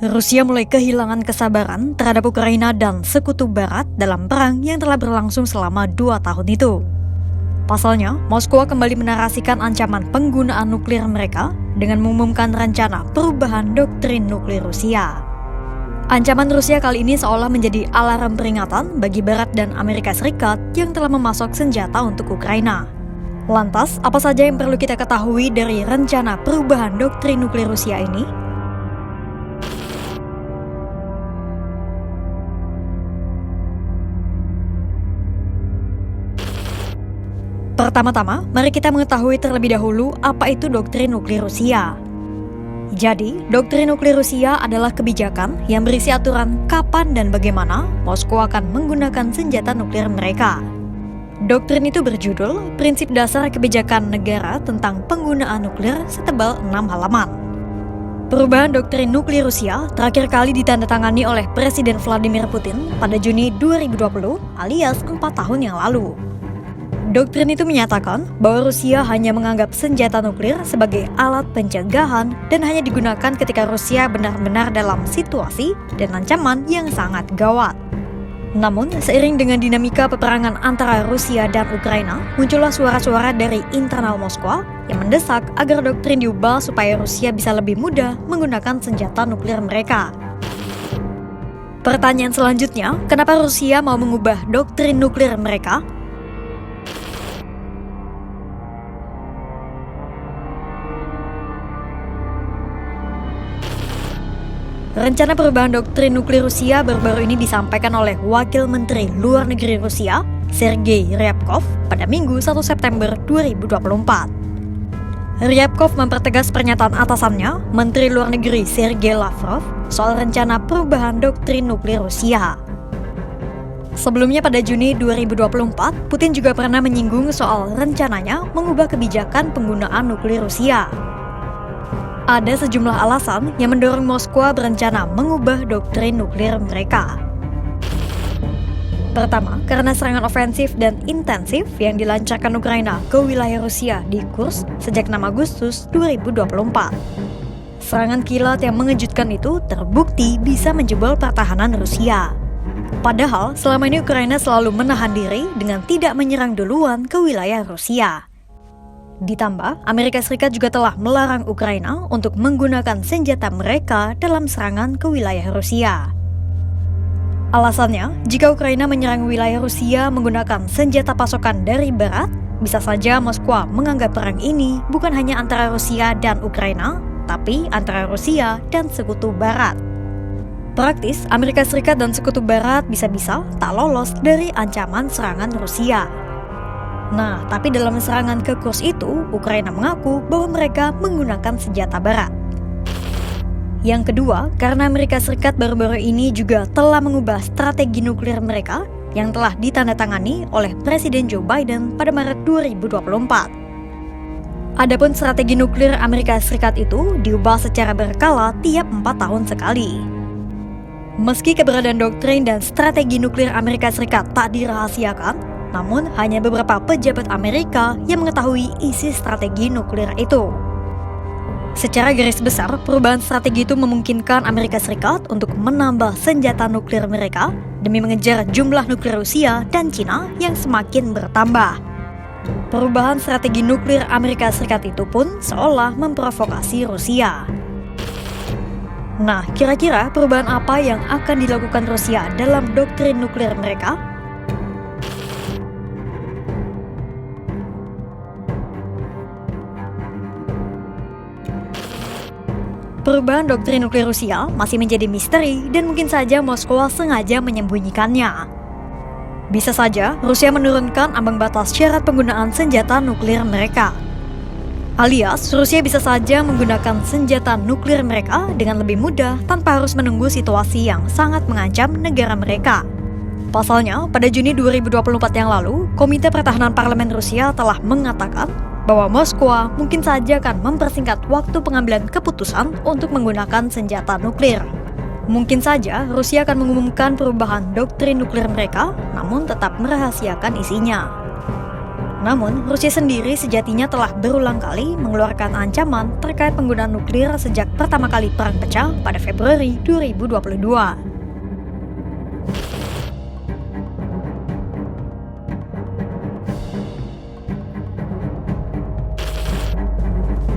Rusia mulai kehilangan kesabaran terhadap Ukraina dan sekutu barat dalam perang yang telah berlangsung selama 2 tahun itu. Pasalnya, Moskwa kembali menarasikan ancaman penggunaan nuklir mereka dengan mengumumkan rencana perubahan doktrin nuklir Rusia. Ancaman Rusia kali ini seolah menjadi alarm peringatan bagi Barat dan Amerika Serikat yang telah memasok senjata untuk Ukraina. Lantas, apa saja yang perlu kita ketahui dari rencana perubahan doktrin nuklir Rusia ini? Pertama-tama, mari kita mengetahui terlebih dahulu apa itu doktrin nuklir Rusia. Jadi, doktrin nuklir Rusia adalah kebijakan yang berisi aturan kapan dan bagaimana Moskow akan menggunakan senjata nuklir mereka. Doktrin itu berjudul Prinsip Dasar Kebijakan Negara tentang Penggunaan Nuklir setebal 6 halaman. Perubahan doktrin nuklir Rusia terakhir kali ditandatangani oleh Presiden Vladimir Putin pada Juni 2020 alias 4 tahun yang lalu. Doktrin itu menyatakan bahwa Rusia hanya menganggap senjata nuklir sebagai alat pencegahan dan hanya digunakan ketika Rusia benar-benar dalam situasi dan ancaman yang sangat gawat. Namun, seiring dengan dinamika peperangan antara Rusia dan Ukraina, muncullah suara-suara dari internal Moskwa yang mendesak agar doktrin diubah supaya Rusia bisa lebih mudah menggunakan senjata nuklir mereka. Pertanyaan selanjutnya, kenapa Rusia mau mengubah doktrin nuklir mereka? Rencana perubahan doktrin nuklir Rusia baru-baru ini disampaikan oleh Wakil Menteri Luar Negeri Rusia, Sergei Ryabkov, pada Minggu 1 September 2024. Ryabkov mempertegas pernyataan atasannya, Menteri Luar Negeri Sergei Lavrov, soal rencana perubahan doktrin nuklir Rusia. Sebelumnya pada Juni 2024, Putin juga pernah menyinggung soal rencananya mengubah kebijakan penggunaan nuklir Rusia. Ada sejumlah alasan yang mendorong Moskwa berencana mengubah doktrin nuklir mereka. Pertama, karena serangan ofensif dan intensif yang dilancarkan Ukraina ke wilayah Rusia di Kursk sejak 6 Agustus 2024. Serangan kilat yang mengejutkan itu terbukti bisa menjebol pertahanan Rusia. Padahal, selama ini Ukraina selalu menahan diri dengan tidak menyerang duluan ke wilayah Rusia. Ditambah, Amerika Serikat juga telah melarang Ukraina untuk menggunakan senjata mereka dalam serangan ke wilayah Rusia. Alasannya, jika Ukraina menyerang wilayah Rusia menggunakan senjata pasokan dari Barat, bisa saja Moskwa menganggap perang ini bukan hanya antara Rusia dan Ukraina, tapi antara Rusia dan sekutu Barat. Praktis, Amerika Serikat dan sekutu Barat bisa-bisa tak lolos dari ancaman serangan Rusia. Nah, tapi dalam serangan ke Kursk itu, Ukraina mengaku bahwa mereka menggunakan senjata Barat. Yang kedua, karena Amerika Serikat baru-baru ini juga telah mengubah strategi nuklir mereka yang telah ditandatangani oleh Presiden Joe Biden pada Maret 2024. Adapun strategi nuklir Amerika Serikat itu diubah secara berkala tiap 4 tahun sekali. Meski keberadaan doktrin dan strategi nuklir Amerika Serikat tak dirahasiakan, namun hanya beberapa pejabat Amerika yang mengetahui isi strategi nuklir itu. Secara garis besar, perubahan strategi itu memungkinkan Amerika Serikat untuk menambah senjata nuklir mereka demi mengejar jumlah nuklir Rusia dan Cina yang semakin bertambah. Perubahan strategi nuklir Amerika Serikat itu pun seolah memprovokasi Rusia. Nah, kira-kira perubahan apa yang akan dilakukan Rusia dalam doktrin nuklir mereka? Perubahan doktrin nuklir Rusia masih menjadi misteri dan mungkin saja Moskwa sengaja menyembunyikannya. Bisa saja Rusia menurunkan ambang batas syarat penggunaan senjata nuklir mereka. Alias, Rusia bisa saja menggunakan senjata nuklir mereka dengan lebih mudah tanpa harus menunggu situasi yang sangat mengancam negara mereka. Pasalnya, pada Juni 2024 yang lalu, Komite Pertahanan Parlemen Rusia telah mengatakan bahwa Moskwa mungkin saja akan mempersingkat waktu pengambilan keputusan untuk menggunakan senjata nuklir. Mungkin saja Rusia akan mengumumkan perubahan doktrin nuklir mereka, namun tetap merahasiakan isinya. Namun, Rusia sendiri sejatinya telah berulang kali mengeluarkan ancaman terkait penggunaan nuklir sejak pertama kali perang pecah pada Februari 2022.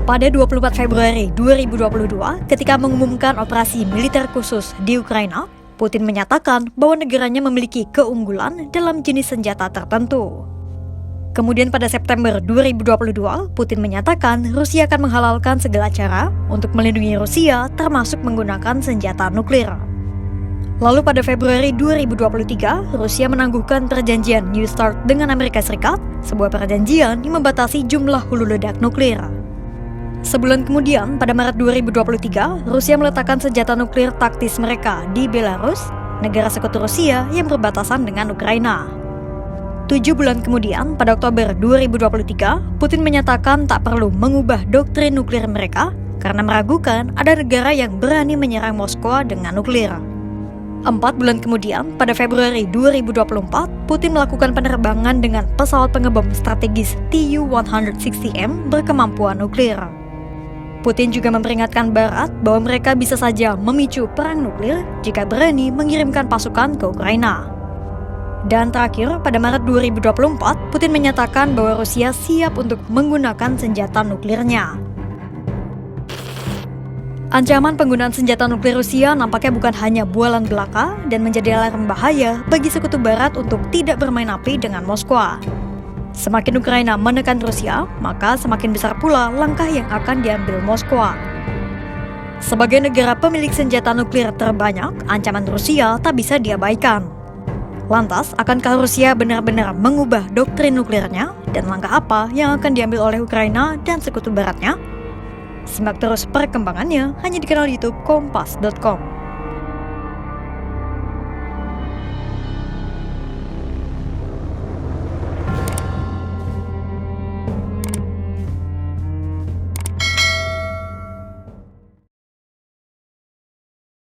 Pada 24 Februari 2022, ketika mengumumkan operasi militer khusus di Ukraina, Putin menyatakan bahwa negaranya memiliki keunggulan dalam jenis senjata tertentu. Kemudian pada September 2022, Putin menyatakan Rusia akan menghalalkan segala cara untuk melindungi Rusia termasuk menggunakan senjata nuklir. Lalu pada Februari 2023, Rusia menangguhkan perjanjian New START dengan Amerika Serikat, sebuah perjanjian yang membatasi jumlah hulu ledak nuklir. Sebulan kemudian, pada Maret 2023, Rusia meletakkan senjata nuklir taktis mereka di Belarus, negara sekutu Rusia yang berbatasan dengan Ukraina. 7 bulan kemudian, pada Oktober 2023, Putin menyatakan tak perlu mengubah doktrin nuklir mereka karena meragukan ada negara yang berani menyerang Moskow dengan nuklir. 4 bulan kemudian, pada Februari 2024, Putin melakukan penerbangan dengan pesawat pengebom strategis Tu-160M berkemampuan nuklir. Putin juga memperingatkan Barat bahwa mereka bisa saja memicu perang nuklir jika berani mengirimkan pasukan ke Ukraina. Dan terakhir, pada Maret 2024, Putin menyatakan bahwa Rusia siap untuk menggunakan senjata nuklirnya. Ancaman penggunaan senjata nuklir Rusia nampaknya bukan hanya bualan belaka dan menjadi alarm bahaya bagi sekutu Barat untuk tidak bermain api dengan Moskwa. Semakin Ukraina menekan Rusia, maka semakin besar pula langkah yang akan diambil Moskwa. Sebagai negara pemilik senjata nuklir terbanyak, ancaman Rusia tak bisa diabaikan. Lantas, akankah Rusia benar-benar mengubah doktrin nuklirnya dan langkah apa yang akan diambil oleh Ukraina dan sekutu Baratnya? Simak terus perkembangannya hanya di kanal YouTube Kompas.com.